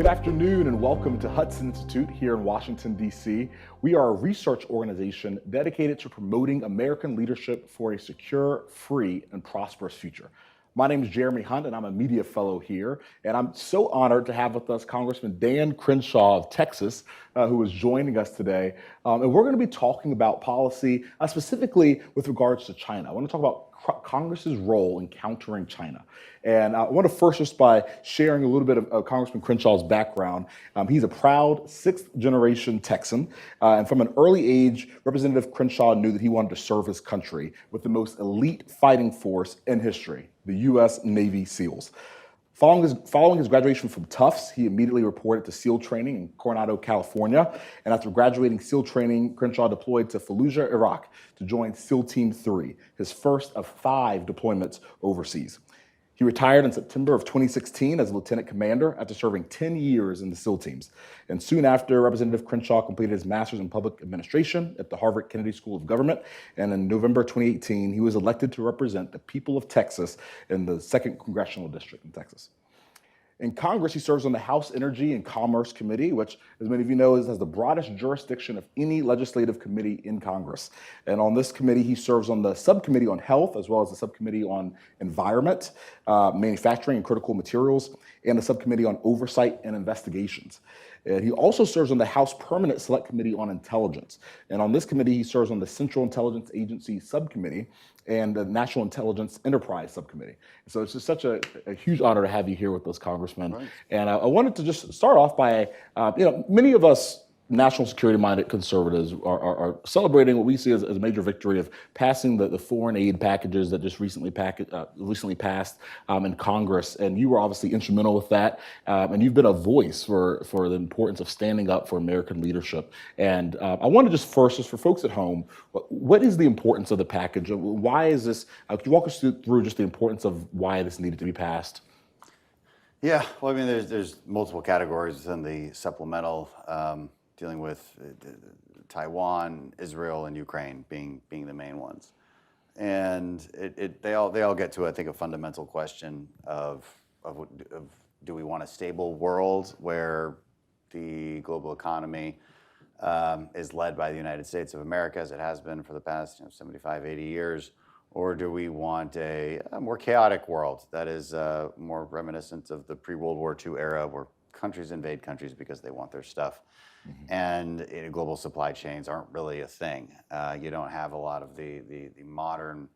Good afternoon and welcome to Hudson Institute here in Washington, D.C. We are a research organization dedicated to promoting American leadership for a secure, free, and prosperous future. My name is Jeremy Hunt and I'm a media fellow here. And I'm so honored to have with us Congressman Dan Crenshaw of Texas, who is joining us today. And we're going to be talking about policy, specifically with regards to China. I want to talk about Congress's role in countering China. And I want to first just by sharing a little bit of Congressman Crenshaw's background. He's a proud sixth-generation Texan, and from an early age, Representative Crenshaw knew that he wanted to serve his country with the most elite fighting force in history, the U.S. Navy SEALs. Following his graduation from Tufts, he immediately reported to SEAL training in Coronado, California. And after graduating SEAL training, Crenshaw deployed to Fallujah, Iraq to join SEAL Team 3, his first of 5 deployments overseas. He retired in September of 2016 as a lieutenant commander after serving 10 years in the SEAL teams. And soon after, Representative Crenshaw completed his master's in public administration at the Harvard Kennedy School of Government. And in November 2018, he was elected to represent the people of Texas in the 2nd Congressional District in Texas. In Congress, he serves on the House Energy and Commerce Committee, which, as many of you know, has the broadest jurisdiction of any legislative committee in Congress. And on this committee, he serves on the subcommittee on health, as well as the subcommittee on environment, manufacturing and critical materials, and the subcommittee on oversight and investigations. And he also serves on the House Permanent Select Committee on Intelligence. And on this committee, he serves on the Central Intelligence Agency Subcommittee and the National Intelligence Enterprise Subcommittee. So it's just such a huge honor to have you here with us, Congressman. Right. And I wanted to just start off by, many of us national security-minded conservatives are celebrating what we see as a major victory of passing the foreign aid packages that just recently passed in Congress. And you were obviously instrumental with that. And you've been a voice for the importance of standing up for American leadership. And I want to just for folks at home, what is the importance of the package? Why is this? Could you walk us through just the importance of why this needed to be passed? Yeah, well, I mean, there's multiple categories within the supplemental, dealing with Taiwan, Israel, and Ukraine being the main ones, and they all get to, I think, a fundamental question of do we want a stable world where the global economy is led by the United States of America, as it has been for the past 75, 80 years, or do we want a more chaotic world that is more reminiscent of the pre-World War II era, where countries invade countries because they want their stuff? Mm-hmm. And global supply chains aren't really a thing. You don't have a lot of the modern,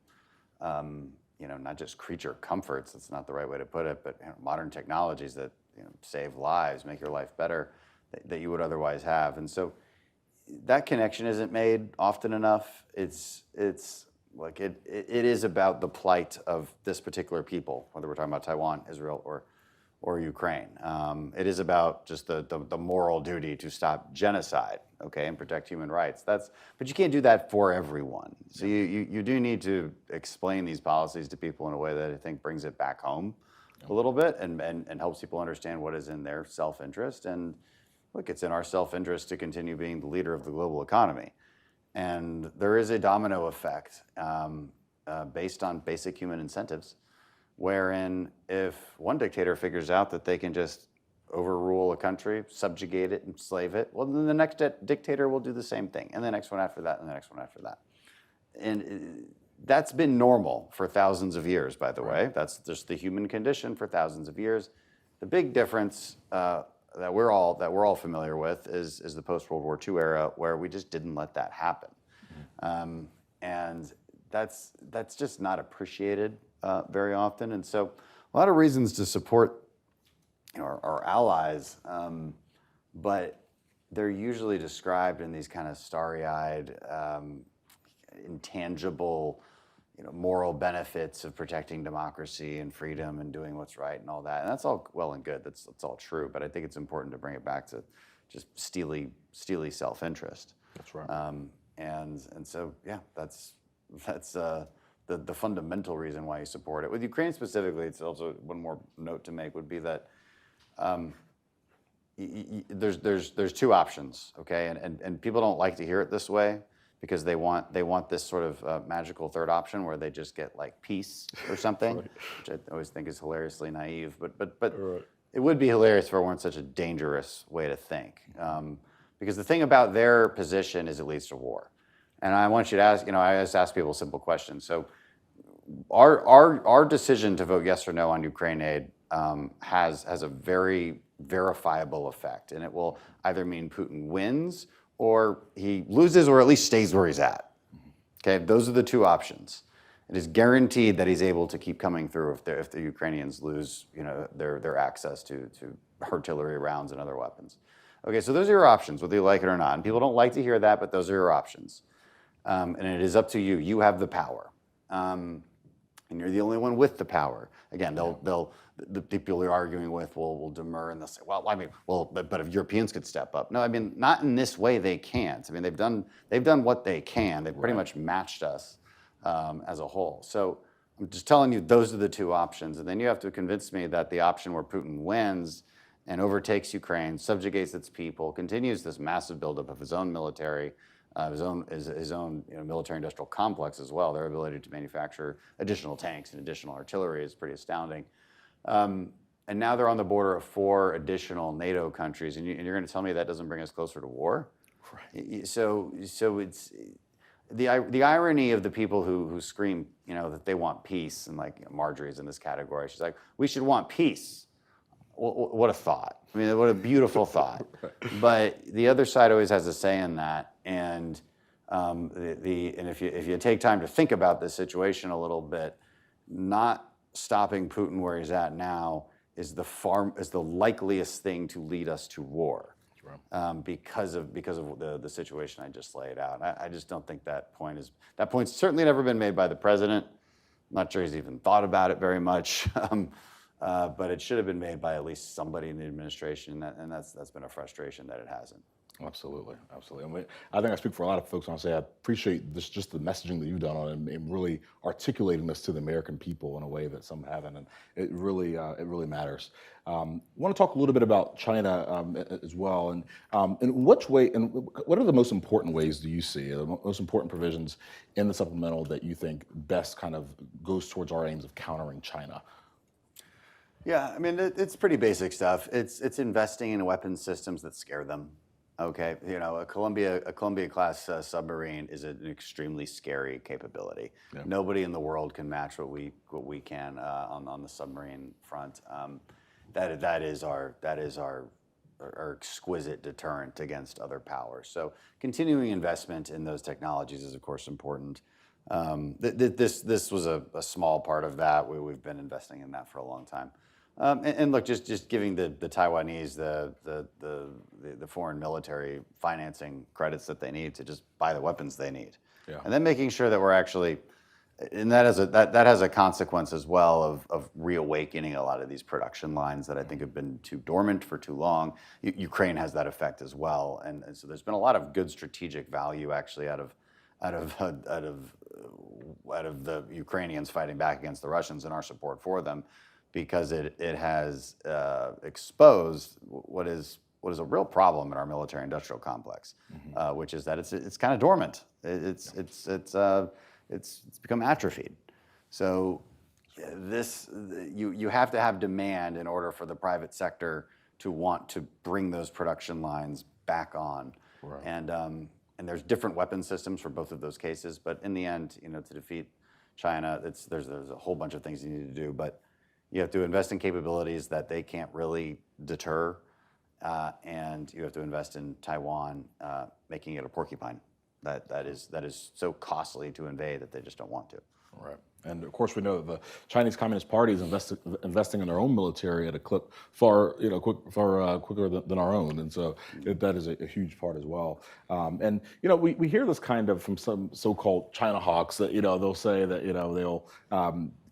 not just creature comforts, that's not the right way to put it, but modern technologies that save lives, make your life better, that you would otherwise have. And so that connection isn't made often enough. It's like it is about the plight of this particular people, whether we're talking about Taiwan, Israel, or Ukraine. It is about just the moral duty to stop genocide, okay, and protect human rights. But you can't do that for everyone. So you do need to explain these policies to people in a way that I think brings it back home a little bit and helps people understand what is in their self-interest. And look, it's in our self-interest to continue being the leader of the global economy. And there is a domino effect based on basic human incentives, wherein if one dictator figures out that they can just overrule a country, subjugate it, enslave it, well, then the next dictator will do the same thing, and the next one after that, and the next one after that. And that's been normal for thousands of years, by the way. That's just the human condition for thousands of years. The big difference that we're all familiar with is the post-World War II era, where we just didn't let that happen. Mm-hmm. And that's just not appreciated very often, and so a lot of reasons to support our allies, but they're usually described in these kind of starry-eyed, intangible, moral benefits of protecting democracy and freedom and doing what's right and all that, and that's all well and good. That's all true, but I think it's important to bring it back to just steely self-interest. That's right. And so yeah, that's the fundamental reason why you support it. With Ukraine specifically, it's also one more note to make would be that there's 2 options, okay, and people don't like to hear it this way because they want this sort of magical third option where they just get like peace or something, right, which I always think is hilariously naive. But right, it would be hilarious if it weren't such a dangerous way to think. Because the thing about their position is it leads to war. And I want you to ask, I just ask people a simple question. So our decision to vote yes or no on Ukraine aid has a very verifiable effect. And it will either mean Putin wins or he loses or at least stays where he's at. Okay, those are the two options. It is guaranteed that he's able to keep coming through if the Ukrainians lose, their access to artillery rounds and other weapons. Okay, so those are your options, whether you like it or not. And people don't like to hear that, but those are your options. And it is up to you. You have the power, and you're the only one with the power. Again, the people you're arguing with will demur and they'll say, but if Europeans could step up. No, I mean, not in this way. They can't. I mean, they've done what they can. They've pretty much matched us as a whole. So I'm just telling you, those are the two options. And then you have to convince me that the option where Putin wins and overtakes Ukraine, subjugates its people, continues this massive buildup of his own military, his own military-industrial complex as well. Their ability to manufacture additional tanks and additional artillery is pretty astounding. And now they're on the border of 4 additional NATO countries, and you're going to tell me that doesn't bring us closer to war? Right. So it's the irony of the people who scream, that they want peace, and like Marjorie's in this category. She's like, we should want peace. What a thought! I mean, what a beautiful thought. But the other side always has a say in that, and if you take time to think about this situation a little bit, not stopping Putin where he's at now is the likeliest thing to lead us to war, because of the situation I just laid out. I just don't think that point's certainly never been made by the president. I'm not sure he's even thought about it very much. But it should have been made by at least somebody in the administration, and that's been a frustration that it hasn't. Absolutely. I think I speak for a lot of folks when I say I appreciate just the messaging that you've done on it and really articulating this to the American people in a way that some haven't, and it really matters. I want to talk a little bit about China as well, and in which way and what are the most important ways do you see the most important provisions in the supplemental that you think best kind of goes towards our aims of countering China? Yeah, I mean, it's pretty basic stuff. It's investing in weapons systems that scare them. Okay, a Columbia class submarine is an extremely scary capability. Yeah. Nobody in the world can match what we can on the submarine front. That is our exquisite deterrent against other powers. So continuing investment in those technologies is of course important. This was a small part of that. We've been investing in that for a long time. And look, just giving the Taiwanese the foreign military financing credits that they need to just buy the weapons they need, and then making sure that we're actually, and that has a consequence as well of reawakening a lot of these production lines that I think have been too dormant for too long. Ukraine has that effect as well, and so there's been a lot of good strategic value actually out of the Ukrainians fighting back against the Russians and our support for them, because it has exposed what is a real problem in our military-industrial complex, which is that it's kind of dormant. It's become atrophied. So you have to have demand in order for the private sector to want to bring those production lines back on. Right. And there's different weapon systems for both of those cases. But in the end, to defeat China, there's a whole bunch of things you need to do, but you have to invest in capabilities that they can't really deter, and you have to invest in Taiwan, making it a porcupine that is so costly to invade that they just don't want to. Right, and of course we know that the Chinese Communist Party is investing in their own military at a clip far quicker than our own, and so that is a huge part as well. And we hear this kind of from some so-called China hawks that they'll say that they'll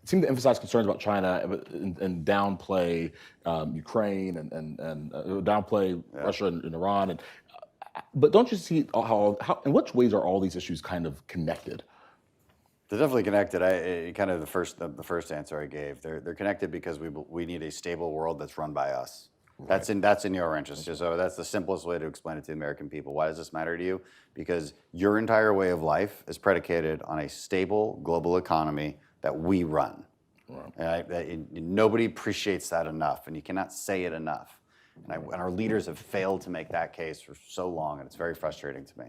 seem to emphasize concerns about China and downplay Ukraine and downplay Russia and Iran. But don't you see how in which ways are all these issues kind of connected? They're definitely connected. Kind of the first answer I gave. They're connected because we need a stable world that's run by us. Right. That's in your interest. So that's the simplest way to explain it to the American people. Why does this matter to you? Because your entire way of life is predicated on a stable global economy that we run. Nobody appreciates that enough, and you cannot say it enough. And our leaders have failed to make that case for so long, and it's very frustrating to me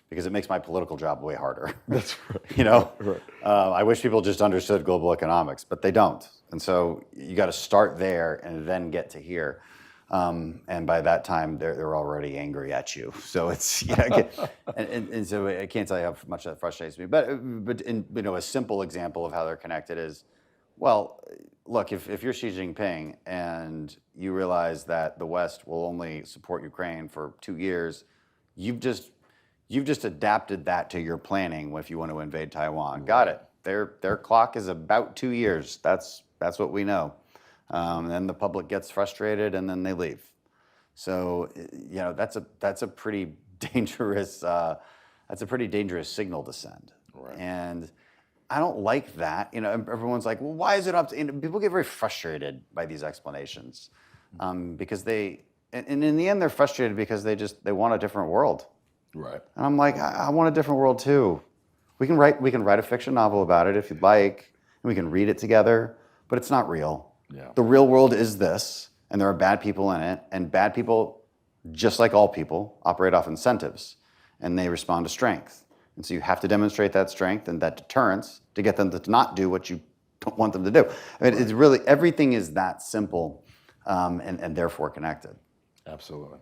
because it makes my political job way harder. That's right. Right. I wish people just understood global economics, but they don't. And so you got to start there and then get to here. And by that time, they're already angry at you. So it's and so I can't tell you how much that frustrates me. But a simple example of how they're connected is, well, look, if you're Xi Jinping and you realize that the West will only support Ukraine for 2 years, you've just adapted that to your planning if you want to invade Taiwan. Got it. Their clock is about 2 years. That's what we know. Then the public gets frustrated and then they leave. So that's a pretty dangerous signal to send. Right. And I don't like that. Everyone's like, well, why is it up to? People get very frustrated by these explanations because and in the end they're frustrated because they want a different world. Right. And I'm like, I want a different world too. We can write a fiction novel about it if you'd like, and we can read it together. But it's not real. Yeah. The real world is this, and there are bad people in it, and bad people, just like all people, operate off incentives, and they respond to strength. And so you have to demonstrate that strength and that deterrence to get them to not do what you don't want them to do. I mean, it's really, everything is that simple and therefore connected. Absolutely.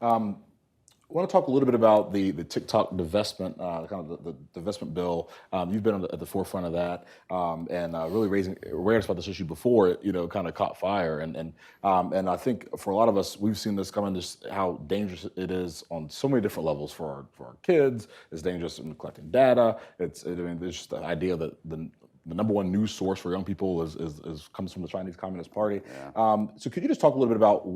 I want to talk a little bit about the TikTok divestment, kind of the divestment bill. You've been at the forefront of that and really raising awareness about this issue before it, kind of caught fire. And I think for a lot of us, we've seen this coming, just how dangerous it is on so many different levels for our kids. It's dangerous in collecting data. There's just the idea that the number one news source for young people comes from the Chinese Communist Party. Yeah. So could you just talk a little bit about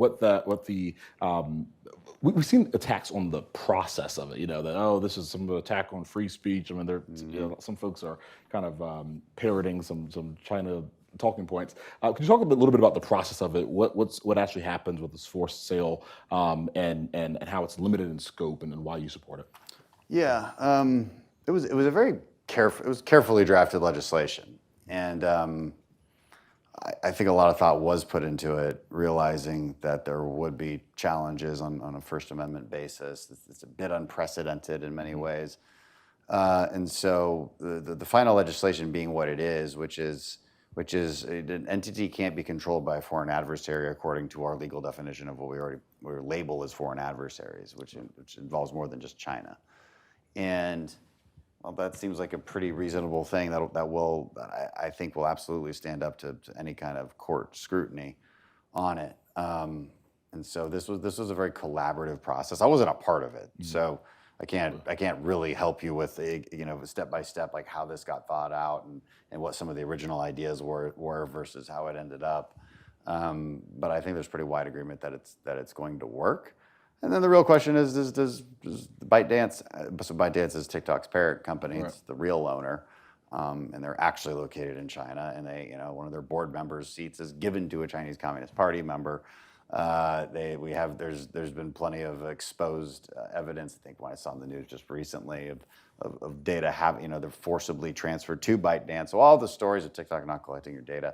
we've seen attacks on the process of it, that, this is some attack on free speech. I mean, some folks are kind of parroting some China talking points. Could you talk a little bit about the process of it, what actually happens with this forced sale, and how it's limited in scope, and then why you support it? Yeah, it was a very carefully drafted legislation, and I think a lot of thought was put into it, realizing that there would be challenges on a First Amendment basis. It's a bit unprecedented in many ways. And so the final legislation being what it is, which is an entity can't be controlled by a foreign adversary according to our legal definition of what we label as foreign adversaries, which involves more than just China. And well, that seems like a pretty reasonable thing that I think will absolutely stand up to any kind of court scrutiny on it. And so this was a very collaborative process. I wasn't a part of it, so I can't really help you with step by step like how this got thought out and what some of the original ideas were versus how it ended up. But I think there's pretty wide agreement that it's going to work. And then the real question is does ByteDance, so ByteDance is TikTok's parent company, right. It's the real owner, and they're actually located in China, and one of their board members' seats is given to a Chinese Communist Party member. There's been plenty of exposed evidence. I think when I saw in the news just recently of data they're forcibly transferred to ByteDance. So all the stories of TikTok not collecting your data,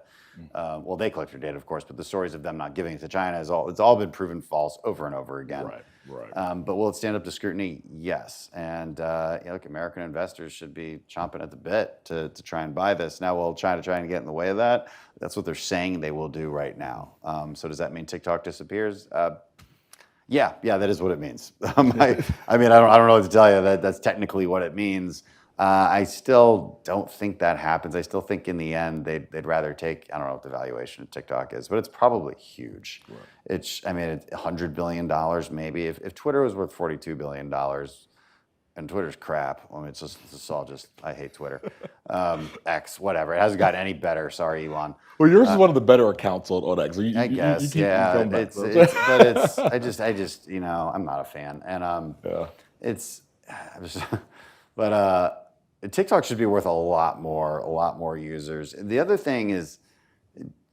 well, they collect your data, of course, but the stories of them not giving it to China it's all been proven false over and over again. Right. But will it stand up to scrutiny? Yes. And look, American investors should be chomping at the bit to try and buy this. Now, will China try and get in the way of that? That's what they're saying they will do right now. So does that mean TikTok disappears? Yeah, that is what it means. I don't know what to tell you. That's technically what it means. I still don't think that happens. I still think in the end they'd rather take, I don't know what the valuation of TikTok is, but it's probably huge. Right. It's $100 billion maybe. If Twitter was worth $42 billion, and Twitter's crap. I mean, it's all just, I hate Twitter. X, whatever. It hasn't gotten any better. Sorry, Elon. Well, yours is one of the better accounts on X. I guess, yeah. I just, I'm not a fan. And but TikTok should be worth a lot more users. The other thing is,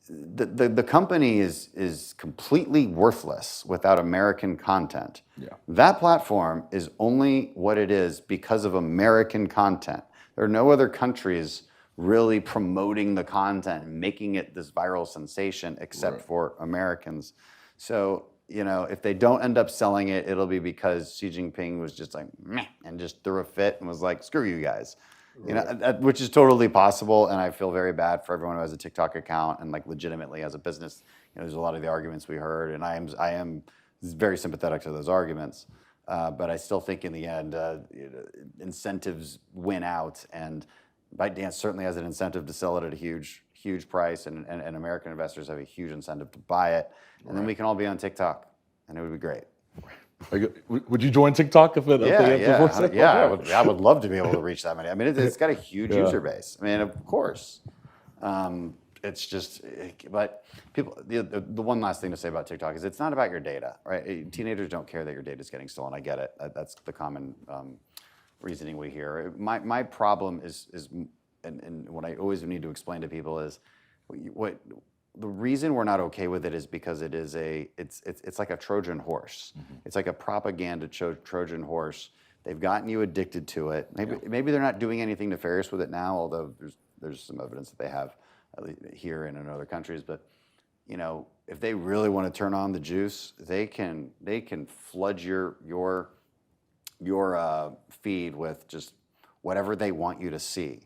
the company is completely worthless without American content. Yeah. That platform is only what it is because of American content. There are no other countries really promoting the content and making it this viral sensation, except for Americans. So, if they don't end up selling it, it'll be because Xi Jinping was just like, meh, and just threw a fit and was like, screw you guys. Which is totally possible, and I feel very bad for everyone who has a TikTok account and like legitimately as a business. There's a lot of the arguments we heard, and I am very sympathetic to those arguments. But I still think in the end, incentives win out, and ByteDance certainly has an incentive to sell it at a huge price, and American investors have a huge incentive to buy it, and then we can all be on TikTok, and it would be great. Would you join TikTok if it? I would love to be able to reach that many. I mean, it's got a huge user base. I mean, of course. It's just, but people. The one last thing to say about TikTok is it's not about your data, right? Teenagers don't care that your data is getting stolen. I get it. That's the common reasoning we hear. My problem is and what I always need to explain to people is what the reason we're not okay with it is because it's like a Trojan horse. It's like a propaganda Trojan horse. They've gotten you addicted to it. Maybe they're not doing anything nefarious with it now, although there's some evidence that they have, at least here and in other countries. But if they really want to turn on the juice, they can flood your feed with just whatever they want you to see,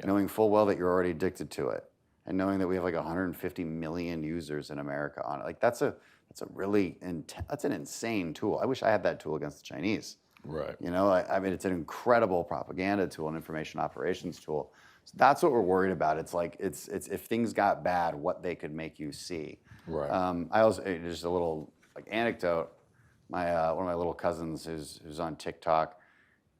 knowing full well that you're already addicted to it, and knowing that we have like 150 million users in America on it. Like that's an insane tool. I wish I had that tool against the Chinese. Right. I mean, it's an incredible propaganda tool and information operations tool. So that's what we're worried about. It's like it's if things got bad, what they could make you see. Right. I also just a little like anecdote. One of my little cousins who's on TikTok,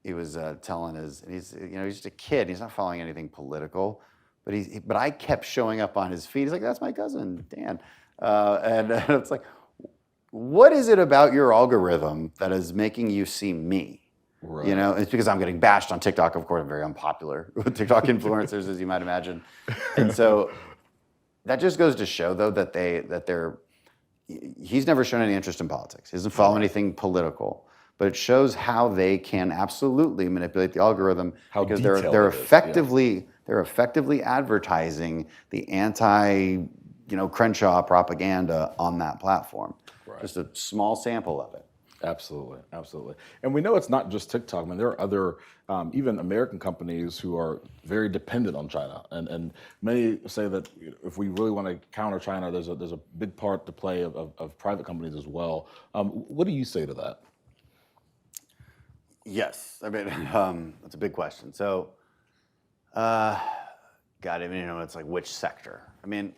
he was telling he's just a kid. He's not following anything political, but I kept showing up on his feed. He's like, that's my cousin Dan, and it's like, what is it about your algorithm that is making you see me? Right. It's because I'm getting bashed on TikTok. Of course, I'm very unpopular with TikTok influencers, as you might imagine. And so that just goes to show, though, that he's never shown any interest in politics. He doesn't follow anything political. But it shows how they can absolutely manipulate the algorithm because they're effectively advertising the anti Crenshaw propaganda on that platform. Right. Just a small sample of it. Absolutely. And we know it's not just TikTok. I mean, there are other, even American companies who are very dependent on China. And many say that if we really want to counter China, there's a big part to play of private companies as well. What do you say to that? Yes. I mean, that's a big question. So, it's like which sector? I mean,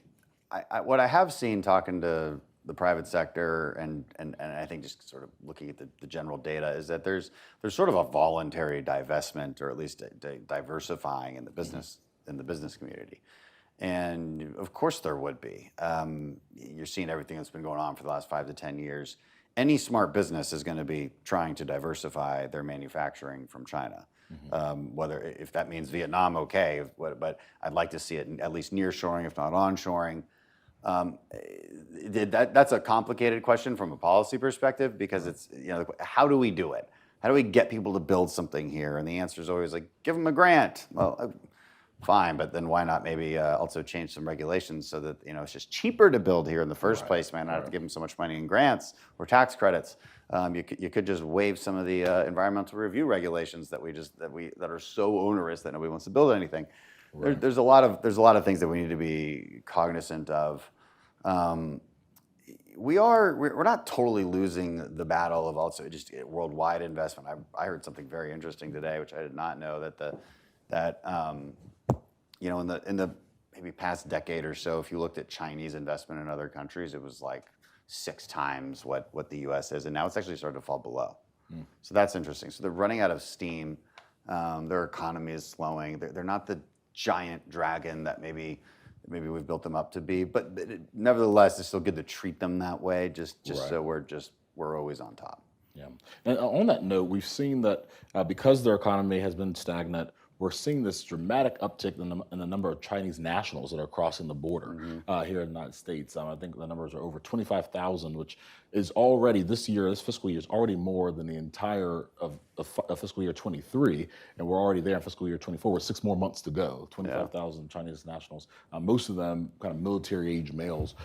what I have seen talking to the private sector and I think just sort of looking at the general data is that there's sort of a voluntary divestment, or at least diversifying in the business community, and of course there would be. You're seeing everything that's been going on for the last 5 to 10 years. Any smart business is going to be trying to diversify their manufacturing from China. Whether if that means Vietnam, okay, but I'd like to see it at least nearshoring, if not onshoring. That's a complicated question from a policy perspective because it's, how do we do it? How do we get people to build something here? And the answer is always like, give them a grant. Well, fine, but then why not maybe also change some regulations so that it's just cheaper to build here in the first place. Man, not have to give them so much money in grants or tax credits. You could just waive some of the environmental review regulations that are so onerous that nobody wants to build anything. Right. There's a lot of things that we need to be cognizant of. We're not totally losing the battle of also just worldwide investment. I heard something very interesting today, which I did not know, that in the maybe past decade or so, if you looked at Chinese investment in other countries, it was like 6 times what the U.S. is, and now it's actually started to fall below. So that's interesting. So they're running out of steam. Their economy is slowing. They're not the giant dragon that maybe we've built them up to be, but nevertheless, it's still good to treat them that way, just so we're always on top. Yeah, and on that note, we've seen that because their economy has been stagnant we're seeing this dramatic uptick in the number of Chinese nationals that are crossing the border here in the United States. I think the numbers are over 25,000, which is already this fiscal year is already more than the entire of fiscal year 23, and we're already there in fiscal year 24 with 6 more months to go. 25,000 Chinese nationals, most of them kind of military-age males.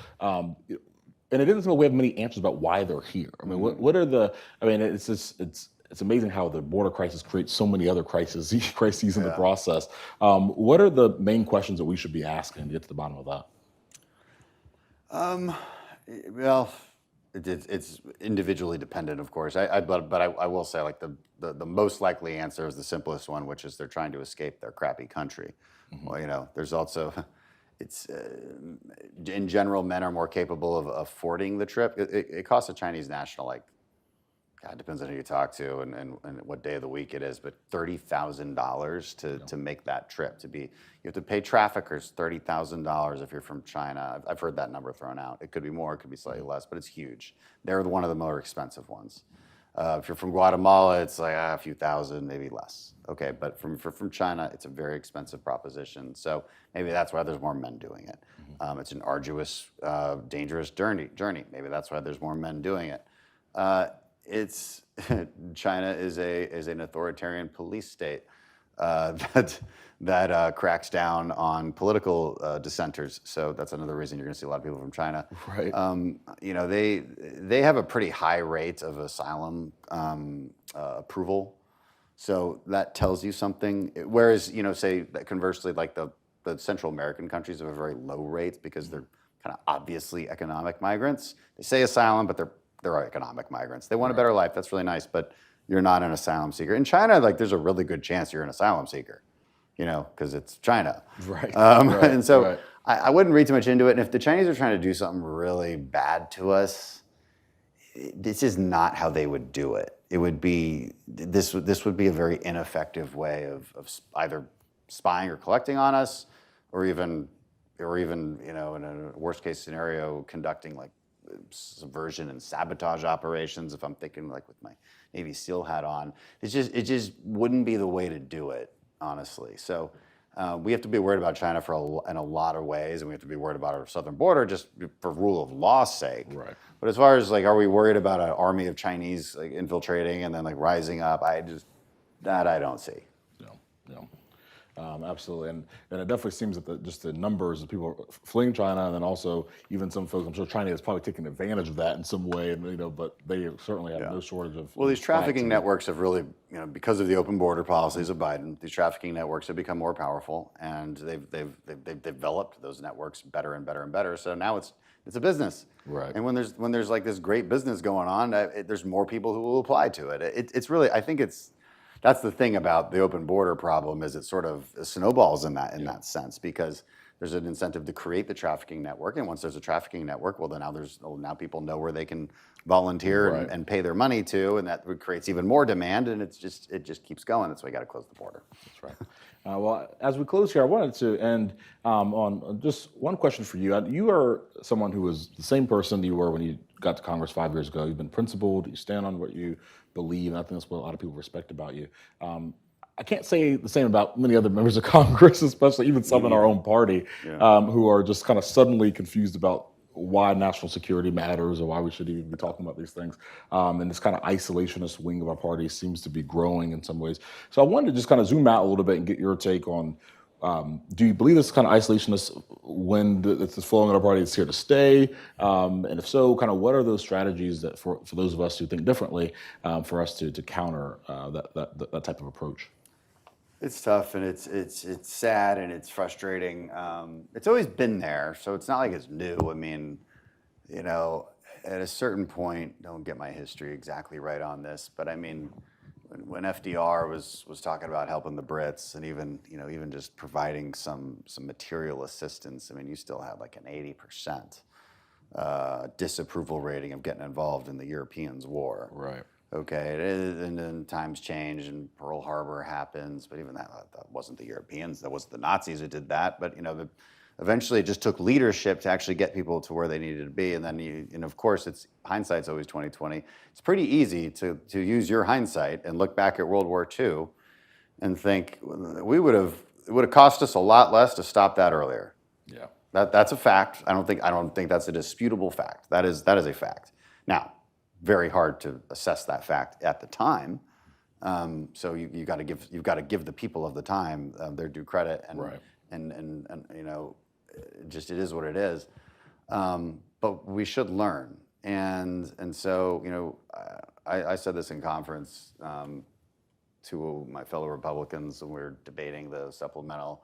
And it doesn't seem like we have many answers about why they're here. I mean, what are the? I mean, it's amazing how the border crisis creates so many other crises in the process. What are the main questions that we should be asking to get to the bottom of that? Well, it's individually dependent, of course. But I will say, like the most likely answer is the simplest one, which is they're trying to escape their crappy country. Well, there's also. It's in general, men are more capable of affording the trip. It costs a Chinese national, like, God, depends on who you talk to and what day of the week it is, but $30,000 to make that trip. You have to pay traffickers $30,000 if you're from China. I've heard that number thrown out. It could be more, it could be slightly less, but it's huge. They're one of the more expensive ones. If you're from Guatemala, it's like a few thousand, maybe less. Okay, but from China, it's a very expensive proposition. So maybe that's why there's more men doing it. It's an arduous, dangerous journey. Maybe that's why there's more men doing it. China is an authoritarian police state that cracks down on political dissenters. So that's another reason you're going to see a lot of people from China. Right. They have a pretty high rate of asylum approval. So that tells you something. Whereas, say that conversely, like the Central American countries have a very low rate because they're kind of obviously economic migrants. They say asylum, but they're economic migrants. They want a better life. That's really nice, but you're not an asylum seeker. In China, like there's a really good chance you're an asylum seeker, because it's China. Right. And so I wouldn't read too much into it. And if the Chinese are trying to do something really bad to us, this is not how they would do it. It would be this would be a very ineffective way of either spying or collecting on us, or even in a worst case scenario, conducting like subversion and sabotage operations. If I'm thinking like with my Navy SEAL hat on, it just wouldn't be the way to do it, honestly. So we have to be worried about China in a lot of ways, and we have to be worried about our southern border just for rule of law's sake. Right. But as far as like, are we worried about an army of Chinese like infiltrating and then like rising up? I don't see. No. Absolutely, and it definitely seems that just the numbers of people fleeing China, and then also even some folks, I'm sure China is probably taking advantage of that in some way, and but they certainly have no shortage of. Well, these trafficking networks have really, because of the open border policies of Biden, these trafficking networks have become more powerful, and they've developed those networks better and better and better. So now it's a business, right? And when there's like this great business going on, there's more people who will apply to it. It's really, I think that's the thing about the open border problem, is it sort of snowballs in that sense, because there's an incentive to create the trafficking network, and once there's a trafficking network, well then now people know where they can volunteer and pay their money to, and that creates even more demand, and it just keeps going. That's why you got to close the border. That's right. Well, as we close here, I wanted to end on just one question for you. You are someone who is the same person you were when you got to Congress 5 years ago. You've been principled. You stand on what you believe, and I think that's what a lot of people respect about you. I can't say the same about many other members of Congress, especially even some in our own party, who are just kind of suddenly confused about why national security matters or why we should even be talking about these things. And this kind of isolationist wing of our party seems to be growing in some ways. So I wanted to just kind of zoom out a little bit and get your take on, do you believe this kind of isolationist wind that's flowing in our party is here to stay? And if so, kind of what are those strategies that for those of us who think differently, for us to counter that type of approach? It's tough, and it's sad, and it's frustrating. It's always been there, so it's not like it's new. I mean, at a certain point, don't get my history exactly right on this, but I mean, when FDR was talking about helping the Brits, and even just providing some material assistance, I mean, you still had like an 80% disapproval rating of getting involved in the Europeans' war. Right. Okay, and then times change, and Pearl Harbor happens, but even that wasn't the Europeans, that wasn't the Nazis who did that, but eventually it just took leadership to actually get people to where they needed to be, and then of course, hindsight's always 20/20. It's pretty easy to use your hindsight and look back at World War II and think it would have cost us a lot less to stop that earlier. Yeah. That's a fact. I don't think that's a disputable fact. That is a fact. Now, very hard to assess that fact at the time. So you've got to give the people of the time their due credit, and Right. and just it is what it is. But we should learn, and so I said this in conference to my fellow Republicans when we were debating the supplemental,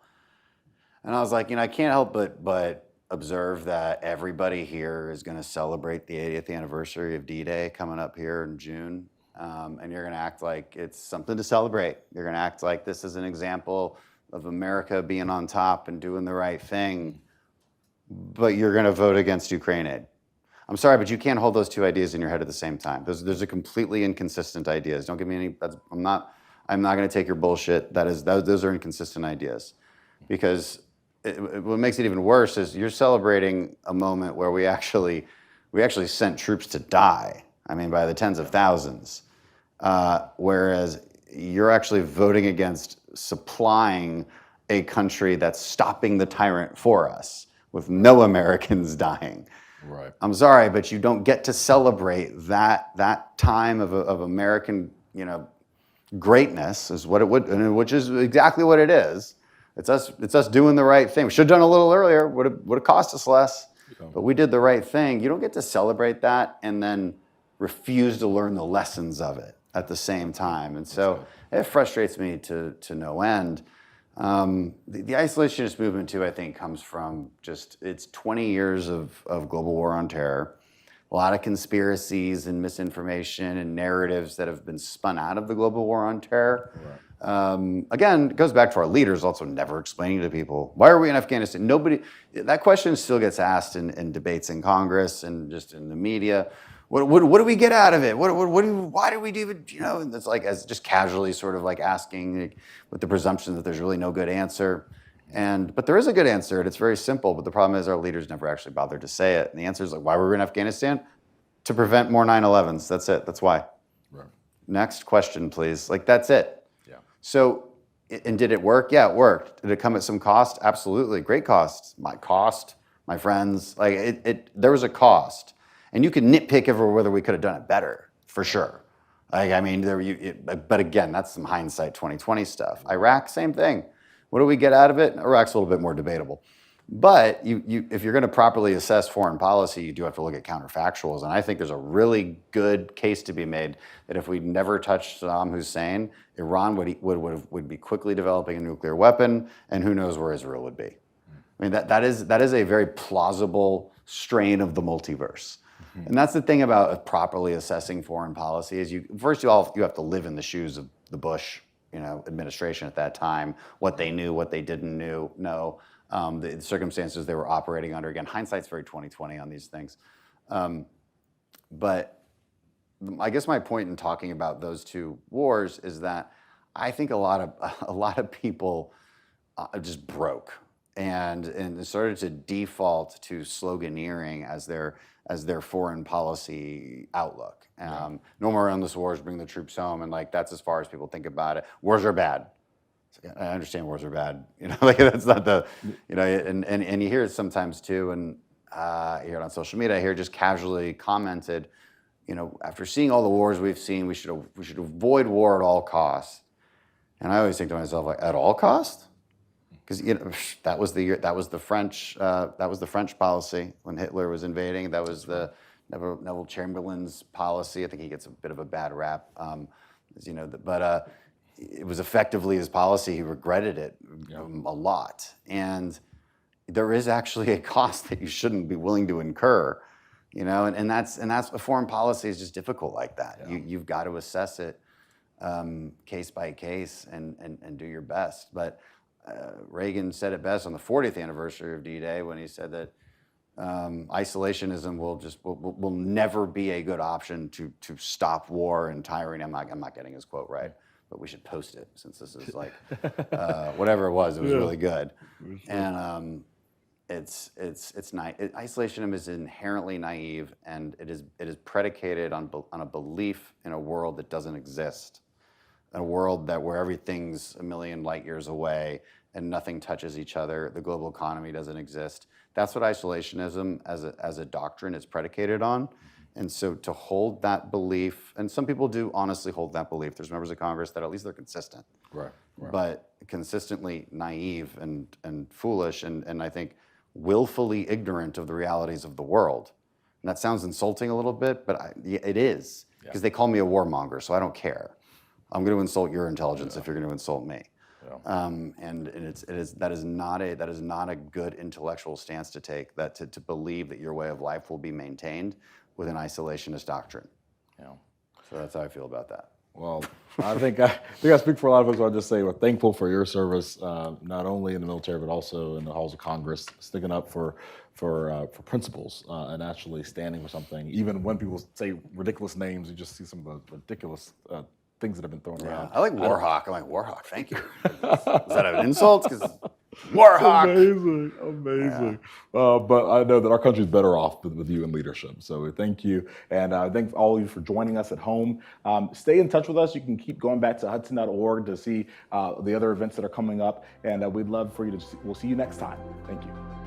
and I was like, I can't help but observe that everybody here is going to celebrate the 80th anniversary of D-Day coming up here in June. And you're going to act like it's something to celebrate. You're going to act like this is an example of America being on top and doing the right thing, but you're going to vote against Ukraine aid. I'm sorry, but you can't hold those two ideas in your head at the same time. Those are completely inconsistent ideas. Don't give me any. I'm not going to take your bullshit. Those are inconsistent ideas, because what makes it even worse is you're celebrating a moment where we actually sent troops to die. I mean, by the tens of thousands. Whereas you're actually voting against supplying a country that's stopping the tyrant for us with no Americans dying. Right. I'm sorry, but you don't get to celebrate that time of American, greatness is what it would, which is exactly what it is. It's us doing the right thing. We should have done it a little earlier. Would have cost us less, but we did the right thing. You don't get to celebrate that and then refuse to learn the lessons of it at the same time. And so it frustrates me to no end. The isolationist movement too, I think, comes from it's 20 years of global war on terror, a lot of conspiracies and misinformation and narratives that have been spun out of the global war on terror. Right. Again, it goes back to our leaders also never explaining to people, why are we in Afghanistan? That question still gets asked in debates in Congress and just in the media. What do we get out of it? Why do we do it? And it's like as just casually sort of like asking with the presumption that there's really no good answer. But there is a good answer, and it's very simple. But the problem is our leaders never actually bothered to say it. And the answer is like, why were we in Afghanistan? To prevent more 9/11s. That's it. That's why. Right. Next question, please. Like, that's it. Yeah. So, and did it work? Yeah, it worked. Did it come at some cost? Absolutely. Great cost. My friends. Like, there was a cost. And you can nitpick over whether we could have done it better, for sure. Like, I mean, but again, that's some hindsight 2020 stuff. Iraq, same thing. What do we get out of it? Iraq's a little bit more debatable. But if you're going to properly assess foreign policy, you do have to look at counterfactuals. And I think there's a really good case to be made that if we never touched Saddam Hussein, Iran would be quickly developing a nuclear weapon, and who knows where Israel would be. I mean, that is a very plausible strain of the multiverse. And that's the thing about properly assessing foreign policy is you have to live in the shoes of the Bush, administration at that time, what they knew, what they didn't know, the circumstances they were operating under. Again, hindsight's very 20/20 on these things. But I guess my point in talking about those two wars is that I think a lot of people just broke and started to default to sloganeering as their foreign policy outlook. No more endless wars, bring the troops home, and like that's as far as people think about it. Wars are bad. I understand wars are bad. Like that's not the, and you hear it sometimes too, and you hear it on social media. I hear just casually commented, after seeing all the wars we've seen, we should avoid war at all costs. And I always think to myself, like, at all costs? Because that was the French policy when Hitler was invading. That was the Neville Chamberlain's policy. I think he gets a bit of a bad rap, but it was effectively his policy. He regretted it a lot, and there is actually a cost that you shouldn't be willing to incur, and that's foreign policy is just difficult like that. Yeah. You've got to assess it case by case and do your best, but. Reagan said it best on the 40th anniversary of D-Day when he said that isolationism will never be a good option to stop war and tyranny. I'm not getting his quote right, but we should post it since this is like whatever it was really good. And isolationism is inherently naive, and it is predicated on a belief in a world that doesn't exist. in a world where everything's a million light years away and nothing touches each other, the global economy doesn't exist. That's what isolationism as a doctrine is predicated on. And so to hold that belief, and some people do honestly hold that belief. There's members of Congress that at least they're consistent. Right. But consistently naive and foolish and I think willfully ignorant of the realities of the world. And that sounds insulting a little bit, but it is, because they call me a warmonger, so I don't care. I'm going to insult your intelligence if you're going to insult me. Yeah. And that is not a good intellectual stance to take. That to believe that your way of life will be maintained with an isolationist doctrine. Yeah. So that's how I feel about that. Well, I think I speak for a lot of us. I'll just say we're thankful for your service, not only in the military but also in the halls of Congress, sticking up for principles and actually standing for something. Even when people say ridiculous names, you just see some of the ridiculous things that have been thrown around. I like Warhawk. I'm like, Warhawk, thank you. Is that an insult? Because Warhawk. Amazing. Yeah. But I know that our country's better off with you in leadership. So we thank you. And thank all of you for joining us at home. Stay in touch with us. You can keep going back to hudson.org to see the other events that are coming up. And we'd love for you to we'll see you next time. Thank you.